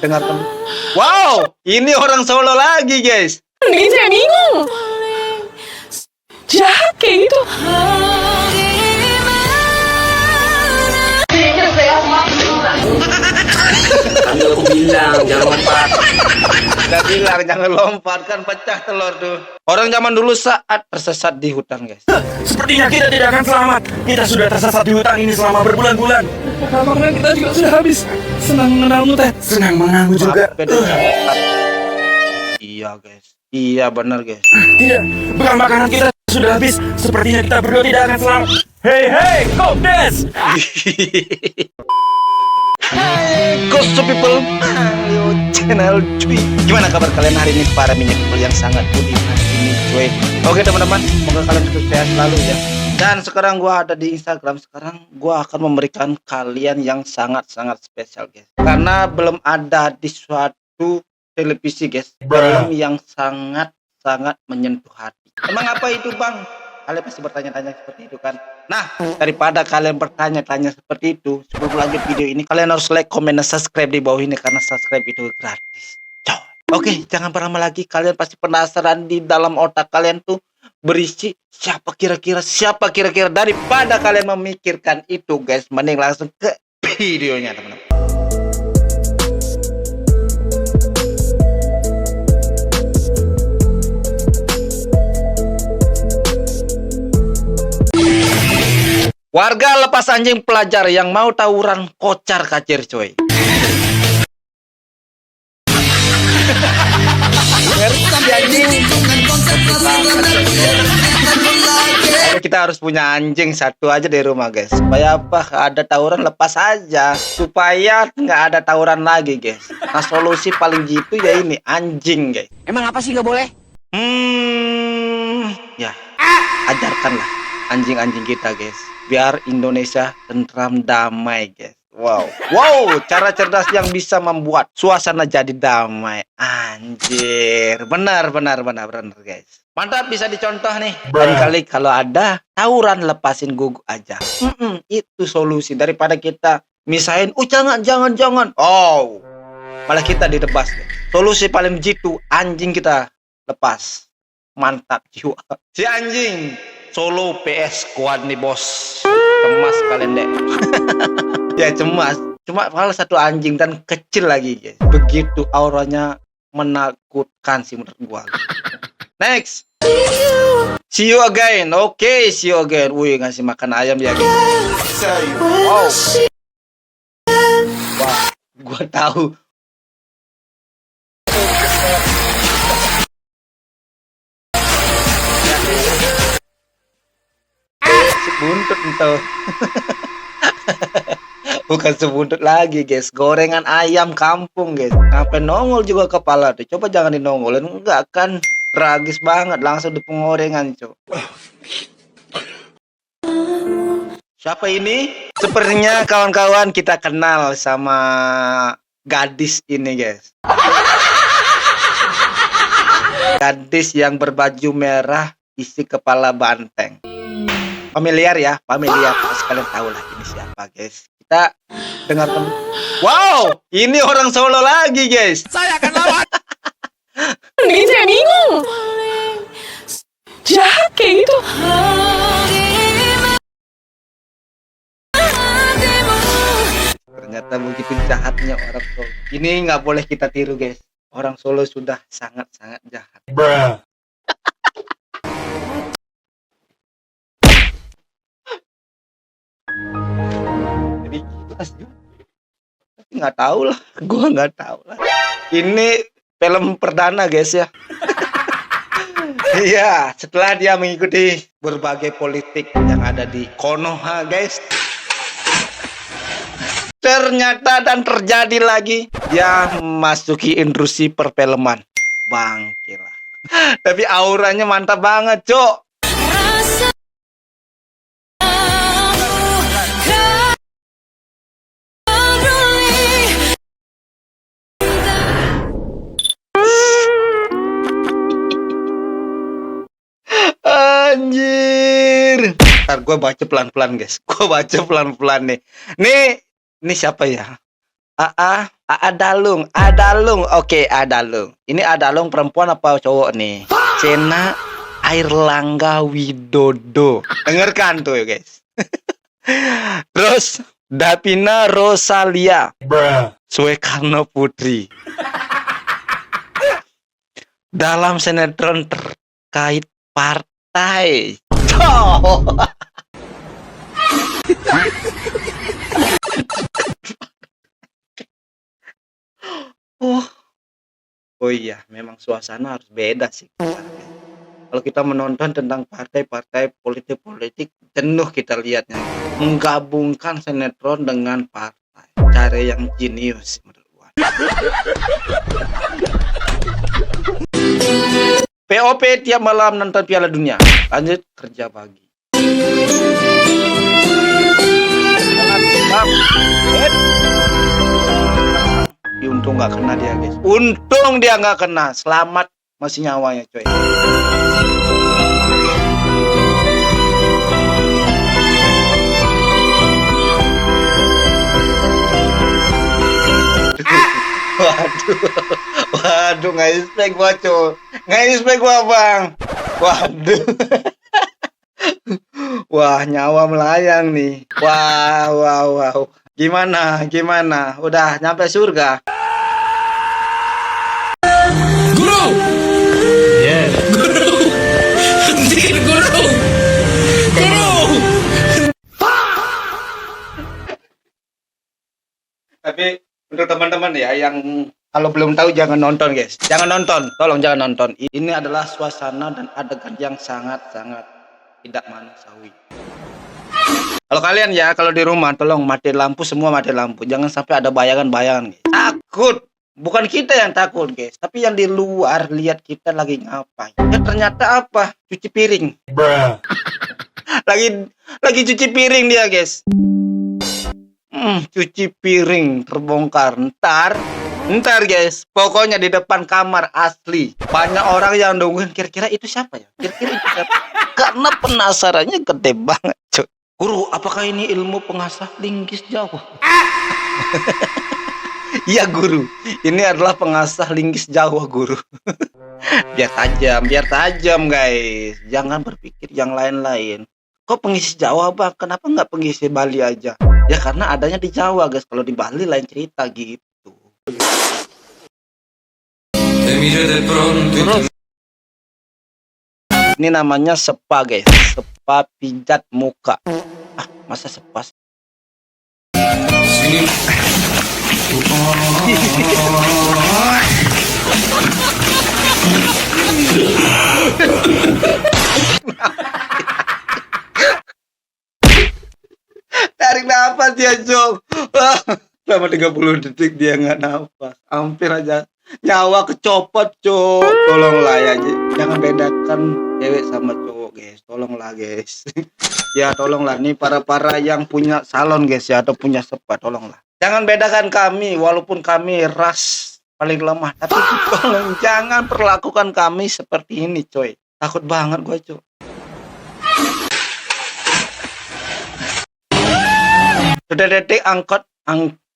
dengarkan. Wow, ini orang Solo lagi, guys. Bikin saya bingung. Jahat kayak gitu. Aku bilang jangan lompat. Udah bilang jangan lompat, kan pecah telur tuh. Orang zaman dulu saat tersesat di hutan, guys. Sepertinya kita tidak akan selamat. Kita sudah tersesat di hutan ini selama berbulan-bulan. Makanan kita juga sudah habis. Senang mengenalmu teh. Senang mengganggu juga. Iya, guys. Iya, benar, guys. Tidak, bukan makanan kita sudah habis. Sepertinya kita berdua tidak akan selamat. Hey, Kopdes! Hai, Ghost People, ayo channel cuy. Gimana kabar kalian hari ini para minyak people yang sangat budiman ini cuy? Oke teman-teman, semoga kalian sukses selalu ya. Dan sekarang gua ada di Instagram. Sekarang gua akan memberikan kalian yang sangat-sangat spesial, guys. Karena belum ada di suatu televisi, guys, film yang sangat-sangat menyentuh hati. Emang apa itu, Bang? Kalian pasti bertanya-tanya seperti itu kan. Nah, daripada kalian bertanya-tanya seperti itu, sebelum lanjut video ini kalian harus like, comment, dan subscribe di bawah ini karena subscribe itu gratis. Coy. Oke, jangan berlama lagi. Kalian pasti penasaran di dalam otak kalian tuh berisi siapa kira-kira. Daripada kalian memikirkan itu, guys, mending langsung ke videonya, teman-teman. Warga lepas anjing pelajar yang mau tawuran kocar kacir, coy. Kita harus punya anjing satu aja di rumah, guys. Supaya apa? Ada tawuran lepas aja. Supaya nggak ada tawuran lagi, guys. Nah, solusi paling gitu ya ini anjing, guys. Emang apa sih nggak boleh? Ya, ajarkanlah anjing-anjing kita, guys, biar Indonesia tentram damai, guys. Wow, cara cerdas yang bisa membuat suasana jadi damai. Anjir, benar, guys. Mantap, bisa dicontoh nih. Lain kali kalau ada tawuran lepasin guguk aja. Itu solusi daripada kita misahin. Jangan. Oh, malah kita ditebas. Guys. Solusi paling jitu anjing kita lepas. Mantap jiwa. Si anjing Solo PS Squad nih, bos. Cemas kalian deh. Ya cemas. Cuma kalau satu anjing dan kecil lagi, guys. Begitu auranya menakutkan sih menurut gua. Next. See you again. Oke, see you again. Wih, ngasih makan ayam ya, guys. Wow. Wah, gua tahu. Sebuntut entah. Bukan sebuntut lagi, guys. Gorengan ayam kampung, guys. Sampai nongol juga kepala tuh. Coba jangan dinongolin. Enggak kan tragis banget. Langsung di pengorengan, cok. Siapa ini? Sepertinya kawan-kawan kita kenal sama gadis ini, guys. Gadis yang berbaju merah isi kepala banteng. Familiar ya, familiar. Kalian tahu lah ini siapa, guys. Kita dengarkan. Wow, ini orang Solo lagi, guys. Saya akan lawan. Bikin saya bingung. Jahat kayak gitu. Ternyata begitu jahatnya orang Solo. Ini nggak boleh kita tiru, guys. Orang Solo sudah sangat-sangat jahat. Tapi nggak tahu lah, gua nggak tahu lah. Ini film perdana, guys ya. Iya, setelah dia mengikuti berbagai politik yang ada di Konoha, guys. Ternyata dan terjadi lagi dia memasuki industri perfilman. Bangke lah. Tapi auranya mantap banget, cok. Anjir. Ntar gue baca pelan-pelan, guys. Gue baca pelan-pelan nih. Nih siapa ya? Adalung, Adalung. Oke, Adalung. Ini Adalung perempuan apa cowok nih? Sena Airlangga Widodo. Dengarkan tuh, guys. Terus Davina Rosalia Soekarno Putri. Dalam sinetron terkait partai. Oh, oh iya, memang suasana harus beda sih. Kalau kita menonton tentang partai-partai politik-politik, jenuh kita lihatnya. Menggabungkan sinetron dengan partai. Cara yang jenius menurut gua. POP tiap malam nonton Piala Dunia. Lanjut kerja pagi. Untung nggak kena dia, guys. Untung dia nggak kena. Selamat, masih nyawanya, coy. Waduh, waduh, nggak expect gua, coy. Nggak expect gua, bang. Waduh. Wah, nyawa melayang nih. Wow. Gimana? Udah nyampe surga? Guru! Yeah. Guru! Hentikan, Guru! Guru! Tapi untuk teman-teman ya yang kalau belum tahu jangan nonton, guys. Jangan nonton, tolong jangan nonton. Ini adalah suasana dan adegan yang sangat-sangat tidak manusiawi. Kalau kalian ya, kalau di rumah tolong matiin lampu, semua matiin lampu. Jangan sampai ada bayangan-bayangan, guys. Takut. Bukan kita yang takut, guys, tapi yang di luar lihat kita lagi ngapain. Ya ternyata apa? Cuci piring. lagi cuci piring dia, guys. Cuci piring terbongkar. Ntar guys, pokoknya di depan kamar asli. Banyak orang yang nungguin kira-kira itu siapa ya? Kira-kira itu siapa? Karena penasarannya gede banget, cuy. Guru, apakah ini ilmu pengasah linggis Jawa? Iya, Guru. Ini adalah pengasah linggis Jawa, Guru. biar tajam, guys. Jangan berpikir yang lain-lain. Kok pengisi Jawa, Bang? Kenapa nggak pengisi Bali aja? Ya karena adanya di Jawa, guys. Kalau di Bali lain cerita gitu. Ini namanya spa, guys. Spa pijat muka. Masa spa? Tarik nafas dia, Jok. Selama 30 detik dia nggak nafas. Hampir aja nyawa kecopot, Cok. Tolonglah ya, jangan bedakan cewek sama cowok, guys. Tolonglah, guys. Ya tolonglah nih para yang punya salon, guys ya, atau punya spa, tolonglah. Jangan bedakan kami, walaupun kami ras paling lemah, tapi tolong jangan perlakukan kami seperti ini, coy. Takut banget gua, Cok. Sudah detik angkut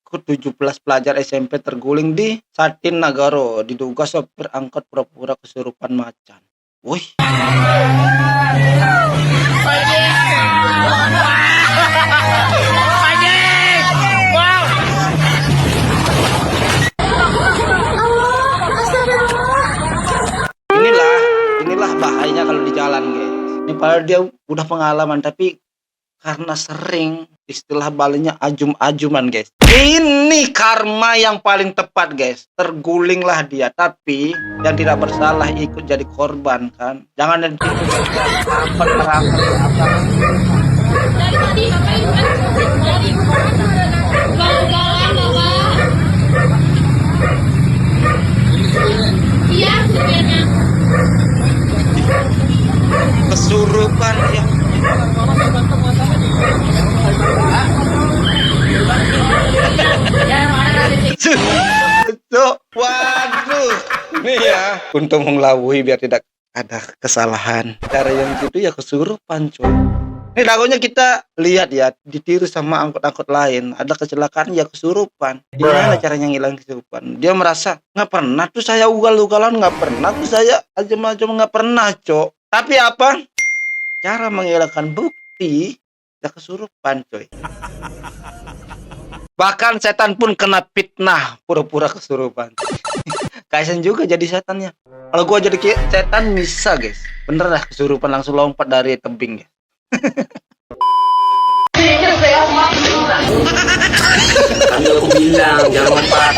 17 pelajar SMP terguling di Satinagoro. Diduga sopir angkot pura-pura kesurupan macan. Wih. Inilah bahayanya kalau di jalan, guys. Ini padahal dia udah pengalaman, tapi karena sering, istilah Balinya ajum-ajuman, guys. Ini karma yang paling tepat, guys. Tergulinglah dia, tapi yang tidak bersalah ikut jadi korban, kan. Jangan nanti kesurupan ya. Waduh, nih ya, untuk mengelabui biar tidak ada kesalahan. Cara yang gitu ya kesurupan, coy. Ini takutnya kita lihat ya, ditiru sama angkot-angkot lain. Ada kecelakaan ya kesurupan. Gimana caranya ngilang kesurupan? Dia merasa nggak pernah tuh saya ugal-ugalan, nggak pernah tuh saya ajem-ajem, nggak pernah, Cok. Tapi apa? Cara menghilangkan bukti ya kesurupan, coy. Bahkan setan pun kena fitnah pura-pura kesurupan. Kasian juga jadi setannya. Kalau gua jadi setan bisa, guys. Bener dah kesurupan langsung lompat dari tebing, guys. Tadi aku bilang jangan lompat.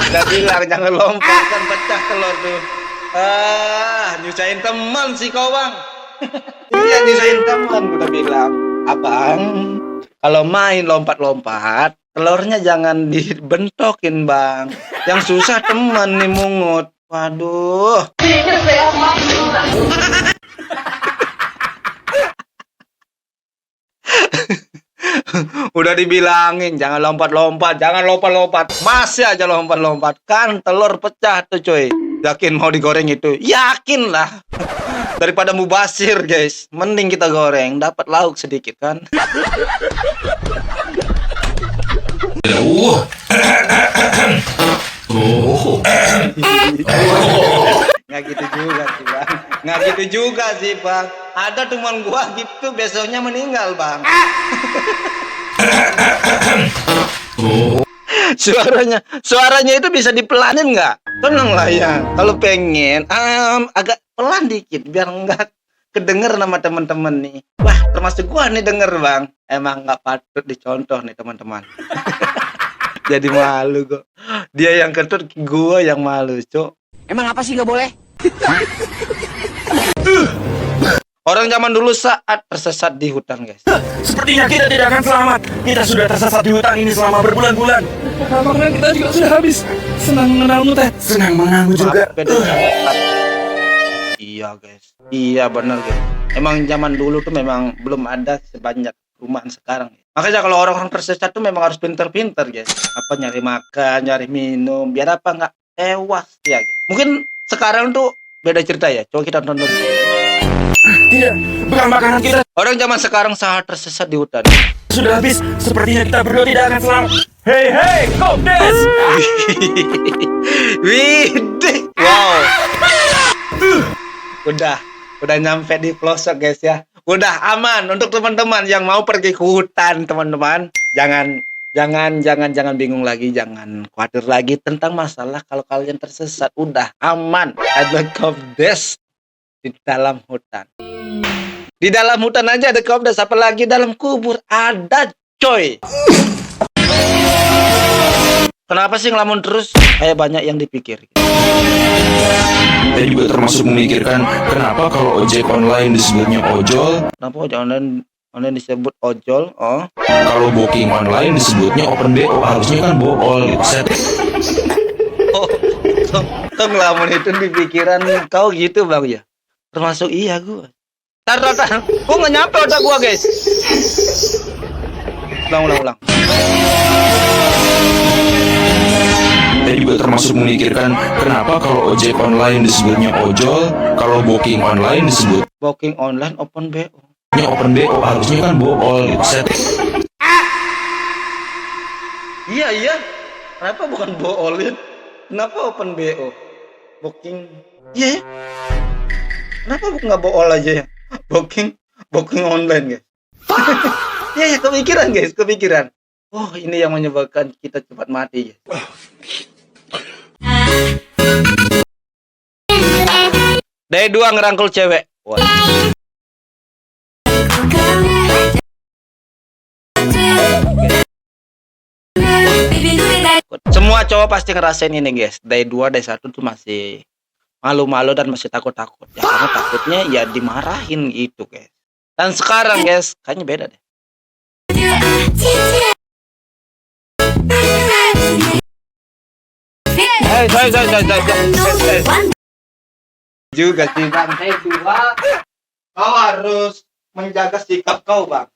Udah bilang jangan lompat kan pecah telur tuh. Nyusahin teman sih kau, Bang. Iya, nyusahin teman udah bilang. Abang, kalau main lompat-lompat, telurnya jangan dibentokin, Bang. Yang susah teman nih mungut. Waduh. Udah dibilangin jangan lompat-lompat, jangan lompat-lompat. Masih aja lompat-lompat. Kan telur pecah tuh, coy. Yakin mau digoreng itu? Yakin lah. Daripada mubasir, guys. Mending kita goreng, dapat lauk sedikit kan. Nggak gitu juga sih, Bang. Nggak gitu juga sih, Bang. Ada teman gua gitu besoknya meninggal, Bang. Suaranya itu bisa dipelanin nggak? Tenang lah ya. Kalau pengen agak pelan dikit biar nggak kedenger nama teman-teman nih. Wah, termasuk gua nih denger, Bang. Emang nggak patut dicontoh nih teman-teman. Jadi malu kok. Dia yang kentut, gua yang malu, Cok. Emang apa sih nggak boleh? Orang zaman dulu saat tersesat di hutan, guys. Sepertinya kita tidak akan selamat. Kita sudah tersesat di hutan ini selama berbulan-bulan. Tampaknya kita juga sudah habis. Senang mengenalmu, Teh. Senang mengganggu juga. Iya, guys. Iya, benar, guys. Emang zaman dulu tuh memang belum ada sebanyak rumahan sekarang. Makanya kalau orang-orang tersesat tuh memang harus pinter-pinter, guys. Apa nyari makan, nyari minum, biar apa nggak tewas ya, guys. Mungkin sekarang tuh beda cerita ya. Coba kita tonton. Tidak, bukan makanan kita Orang zaman sekarang saat tersesat di hutan. sudah habis. Sepertinya kita berdua tidak akan selamat. Hei, hei, Kopdes! Widih. Wow. Udah nyampe di pelosok, guys ya. Udah aman untuk teman-teman yang mau pergi ke hutan, teman-teman. Jangan bingung lagi, jangan khawatir lagi tentang masalah kalau kalian tersesat. Udah aman. Ada Kopdes di dalam hutan. Di dalam hutan aja ada Kopdes, apalagi dalam kubur ada, coy. Kenapa sih ngelamun terus? Kayak banyak yang dipikir. Saya juga termasuk memikirkan kenapa kalau ojek online disebutnya ojol, Kenapa ojek online disebut ojol? Oh. kalau booking online disebutnya open BO, harusnya kan bool gitu. Oh, tuh ngelamun itu di pikiran kau gitu, Bang ya? Termasuk iya gua. Tar. Gua nggak nyampe otak gua, guys. Ulang. Saya juga termasuk memikirkan kenapa kalau ojek online disebutnya ojol, kalau booking online disebutnya Booking online open BO. open BO, harusnya kan bool gitu. Iya. Kenapa bukan boolin? Kenapa open BO? Booking. Iya. Kenapa nggak bool aja ya? Booking online, guys. Iya, kepikiran. Oh, ini yang menyebabkan kita cepat mati, guys. Day 2 ngerangkul cewek. Wah. Semua cowok pasti ngerasain ini, guys. Day 2, day 1 tuh masih malu-malu dan masih takut-takut. Ya karena takutnya ya dimarahin gitu, guys. Dan sekarang, guys, kayaknya beda deh. Hey. Juga sih, Bang. Day 2, kau harus menjaga sikap kau, Bang.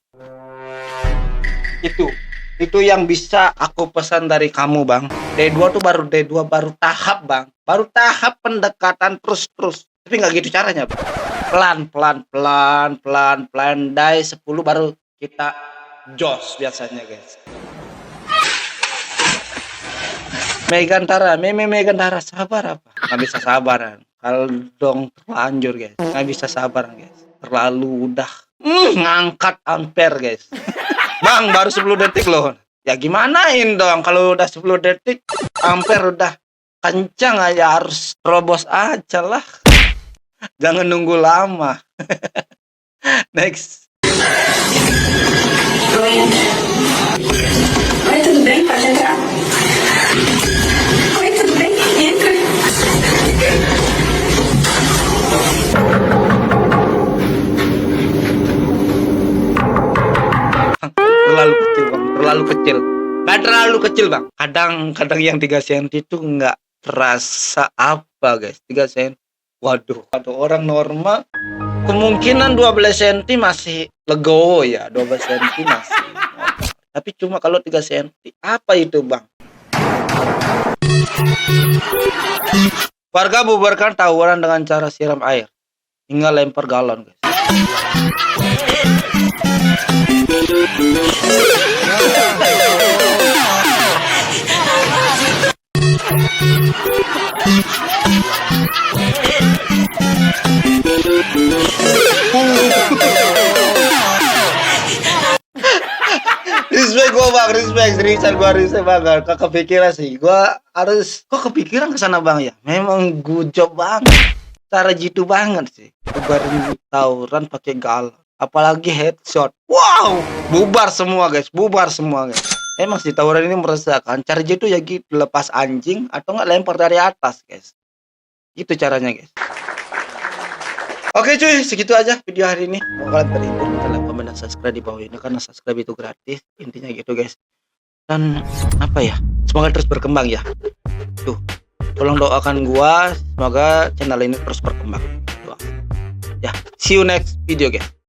Itu yang bisa aku pesan dari kamu, Bang. D2 tuh baru tahap, Bang. Baru tahap pendekatan terus. Tapi nggak gitu caranya, Bang. pelan die 10 baru kita jos biasanya guys. Megantara sabar apa? Nggak bisa sabaran. Kalau dong terlanjur guys, nggak bisa sabaran guys. Terlalu udah ngangkat ampere guys. Bang, baru 10 detik loh. Ya gimanain dong kalau udah 10 detik ampere udah kencang aja, harus terobos aja lah. Jangan nunggu lama. Next. Oi, tudo bem? Pode entrar. Oi, tudo bem? Entra. Terlalu kecil bang, terlalu kecil. Nggak terlalu kecil bang. Kadang yang 3 cm itu nggak terasa apa guys. 3 cm. Waduh, orang normal kemungkinan 12 cm masih legowo ya. 12 cm masih. Tapi cuma kalau 3 cm apa itu bang? Warga bubarkan tawuran dengan cara siram air hingga lempar galon guys. Respect gua bang, respect banget. Kok kepikiran sih, gua harus kok kepikiran kesana bang ya. Memang gujob banget, cara jitu banget sih. Bubarin tawuran pakai galon, apalagi headshot. Wow, bubar semua guys. Emang sih tawuran ini meresahkan. Cara jitu ya gitu, lepas anjing atau nggak lempar dari atas guys. Itu caranya guys. Oke cuy, segitu aja video hari ini. Semoga kalian terhibur. Like, komen, dan subscribe di bawah ini karena subscribe itu gratis. Intinya gitu guys. Dan apa ya? Semoga terus berkembang ya. Tuh, tolong doakan gua semoga channel ini terus berkembang. Doa. Ya, see you next video guys.